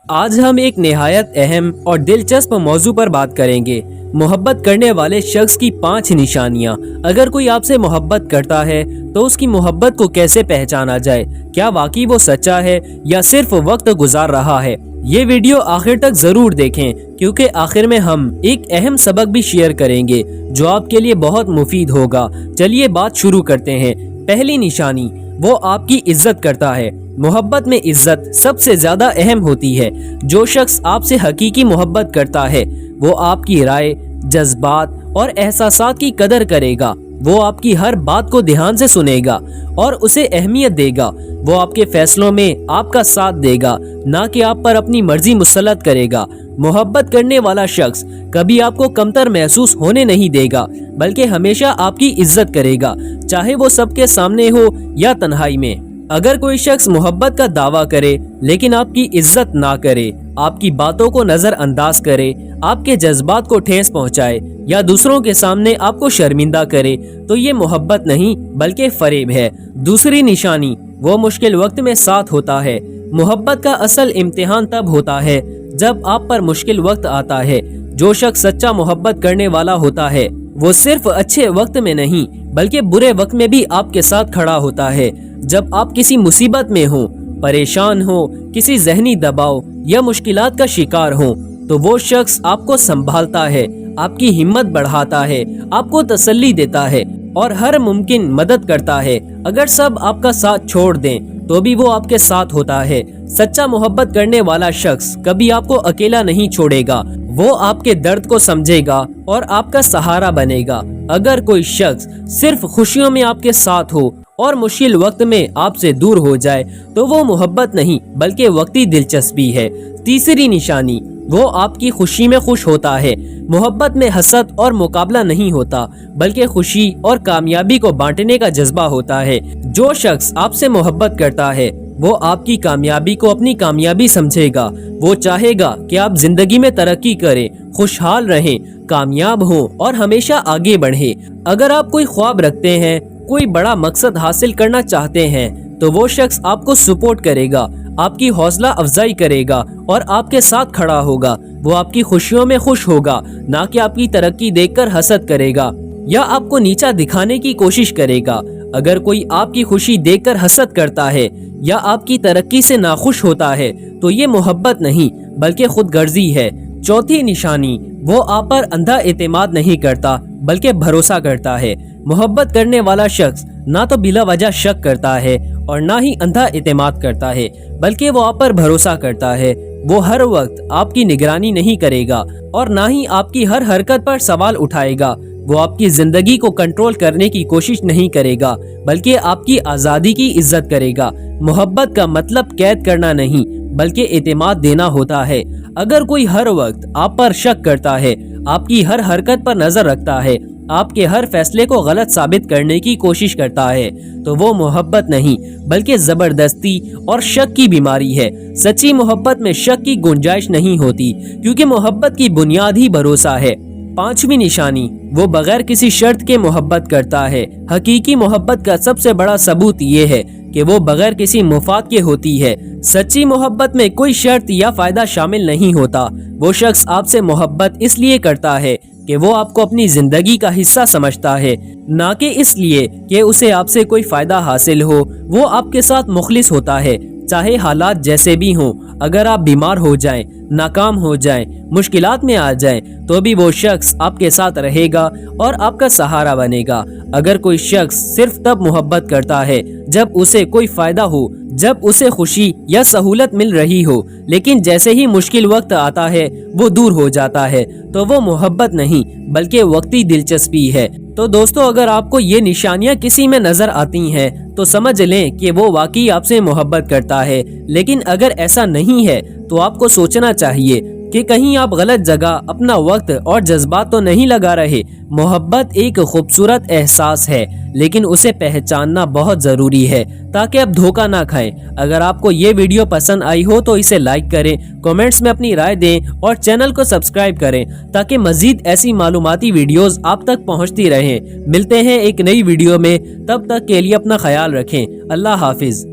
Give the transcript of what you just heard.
آج ہم ایک نہایت اہم اور دلچسپ موضوع پر بات کریں گے، محبت کرنے والے شخص کی 5 نشانیاں۔ اگر کوئی آپ سے محبت کرتا ہے تو اس کی محبت کو کیسے پہچانا جائے؟ کیا واقعی وہ سچا ہے یا صرف وقت گزار رہا ہے؟ یہ ویڈیو آخر تک ضرور دیکھیں، کیونکہ آخر میں ہم ایک اہم سبق بھی شیئر کریں گے جو آپ کے لیے بہت مفید ہوگا۔ چلیے بات شروع کرتے ہیں۔ پہلی نشانی، وہ آپ کی عزت کرتا ہے۔ محبت میں عزت سب سے زیادہ اہم ہوتی ہے۔ جو شخص آپ سے حقیقی محبت کرتا ہے وہ آپ کی رائے، جذبات اور احساسات کی قدر کرے گا۔ وہ آپ کی ہر بات کو دھیان سے سنے گا اور اسے اہمیت دے گا۔ وہ آپ کے فیصلوں میں آپ کا ساتھ دے گا، نہ کہ آپ پر اپنی مرضی مسلط کرے گا۔ محبت کرنے والا شخص کبھی آپ کو کمتر محسوس ہونے نہیں دے گا، بلکہ ہمیشہ آپ کی عزت کرے گا، چاہے وہ سب کے سامنے ہو یا تنہائی میں۔ اگر کوئی شخص محبت کا دعویٰ کرے لیکن آپ کی عزت نہ کرے، آپ کی باتوں کو نظر انداز کرے، آپ کے جذبات کو ٹھیس پہنچائے یا دوسروں کے سامنے آپ کو شرمندہ کرے، تو یہ محبت نہیں بلکہ فریب ہے۔ دوسری نشانی، وہ مشکل وقت میں ساتھ ہوتا ہے۔ محبت کا اصل امتحان تب ہوتا ہے جب آپ پر مشکل وقت آتا ہے۔ جو شخص سچا محبت کرنے والا ہوتا ہے وہ صرف اچھے وقت میں نہیں بلکہ برے وقت میں بھی آپ کے ساتھ کھڑا ہوتا ہے۔ جب آپ کسی مصیبت میں ہوں، پریشان ہوں، کسی ذہنی دباؤ یا مشکلات کا شکار ہوں، تو وہ شخص آپ کو سنبھالتا ہے، آپ کی ہمت بڑھاتا ہے، آپ کو تسلی دیتا ہے اور ہر ممکن مدد کرتا ہے۔ اگر سب آپ کا ساتھ چھوڑ دیں تو بھی وہ آپ کے ساتھ ہوتا ہے۔ سچا محبت کرنے والا شخص کبھی آپ کو اکیلا نہیں چھوڑے گا، وہ آپ کے درد کو سمجھے گا اور آپ کا سہارا بنے گا۔ اگر کوئی شخص صرف خوشیوں میں آپ کے ساتھ ہو اور مشکل وقت میں آپ سے دور ہو جائے تو وہ محبت نہیں بلکہ وقتی دلچسپی ہے۔ تیسری نشانی، وہ آپ کی خوشی میں خوش ہوتا ہے۔ محبت میں حسد اور مقابلہ نہیں ہوتا بلکہ خوشی اور کامیابی کو بانٹنے کا جذبہ ہوتا ہے۔ جو شخص آپ سے محبت کرتا ہے وہ آپ کی کامیابی کو اپنی کامیابی سمجھے گا۔ وہ چاہے گا کہ آپ زندگی میں ترقی کریں، خوشحال رہیں، کامیاب ہوں اور ہمیشہ آگے بڑھیں۔ اگر آپ کوئی خواب رکھتے ہیں، کوئی بڑا مقصد حاصل کرنا چاہتے ہیں تو وہ شخص آپ کو سپورٹ کرے گا، آپ کی حوصلہ افزائی کرے گا اور آپ کے ساتھ کھڑا ہوگا۔ وہ آپ کی خوشیوں میں خوش ہوگا، نہ کہ آپ کی ترقی دیکھ کر حسد کرے گا یا آپ کو نیچا دکھانے کی کوشش کرے گا۔ اگر کوئی آپ کی خوشی دیکھ کر حسد کرتا ہے یا آپ کی ترقی سے ناخوش ہوتا ہے تو یہ محبت نہیں بلکہ خود غرضی ہے۔ چوتھی نشانی، وہ آپ پر اندھا اعتماد نہیں کرتا بلکہ بھروسہ کرتا ہے۔ محبت کرنے والا شخص نہ تو بلا وجہ شک کرتا ہے اور نہ ہی اندھا اعتماد کرتا ہے، بلکہ وہ آپ پر بھروسہ کرتا ہے۔ وہ ہر وقت آپ کی نگرانی نہیں کرے گا اور نہ ہی آپ کی ہر حرکت پر سوال اٹھائے گا۔ وہ آپ کی زندگی کو کنٹرول کرنے کی کوشش نہیں کرے گا بلکہ آپ کی آزادی کی عزت کرے گا۔ محبت کا مطلب قید کرنا نہیں بلکہ اعتماد دینا ہوتا ہے۔ اگر کوئی ہر وقت آپ پر شک کرتا ہے، آپ کی ہر حرکت پر نظر رکھتا ہے، آپ کے ہر فیصلے کو غلط ثابت کرنے کی کوشش کرتا ہے تو وہ محبت نہیں بلکہ زبردستی اور شک کی بیماری ہے۔ سچی محبت میں شک کی گنجائش نہیں ہوتی، کیونکہ محبت کی بنیاد ہی بھروسہ ہے۔ پانچویں نشانی، وہ بغیر کسی شرط کے محبت کرتا ہے۔ حقیقی محبت کا سب سے بڑا ثبوت یہ ہے کہ وہ بغیر کسی مفاد کے ہوتی ہے۔ سچی محبت میں کوئی شرط یا فائدہ شامل نہیں ہوتا۔ وہ شخص آپ سے محبت اس لیے کرتا ہے کہ وہ آپ کو اپنی زندگی کا حصہ سمجھتا ہے، نہ کہ اس لیے کہ اسے آپ سے کوئی فائدہ حاصل ہو۔ وہ آپ کے ساتھ مخلص ہوتا ہے، چاہے حالات جیسے بھی ہوں۔ اگر آپ بیمار ہو جائیں، ناکام ہو جائیں، مشکلات میں آ جائیں تو بھی وہ شخص آپ کے ساتھ رہے گا اور آپ کا سہارا بنے گا۔ اگر کوئی شخص صرف تب محبت کرتا ہے جب اسے کوئی فائدہ ہو، جب اسے خوشی یا سہولت مل رہی ہو، لیکن جیسے ہی مشکل وقت آتا ہے وہ دور ہو جاتا ہے، تو وہ محبت نہیں بلکہ وقتی دلچسپی ہے۔ تو دوستو، اگر آپ کو یہ نشانیاں کسی میں نظر آتی ہیں تو سمجھ لیں کہ وہ واقعی آپ سے محبت کرتا ہے، لیکن اگر ایسا نہیں ہے تو آپ کو سوچنا چاہیے کہ کہیں آپ غلط جگہ اپنا وقت اور جذبات تو نہیں لگا رہے۔ محبت ایک خوبصورت احساس ہے، لیکن اسے پہچاننا بہت ضروری ہے تاکہ آپ دھوکہ نہ کھائیں۔ اگر آپ کو یہ ویڈیو پسند آئی ہو تو اسے لائک کریں، کمنٹس میں اپنی رائے دیں اور چینل کو سبسکرائب کریں تاکہ مزید ایسی معلوماتی ویڈیوز آپ تک پہنچتی رہیں۔ ملتے ہیں ایک نئی ویڈیو میں، تب تک کے لیے اپنا خیال رکھیں۔ اللہ حافظ۔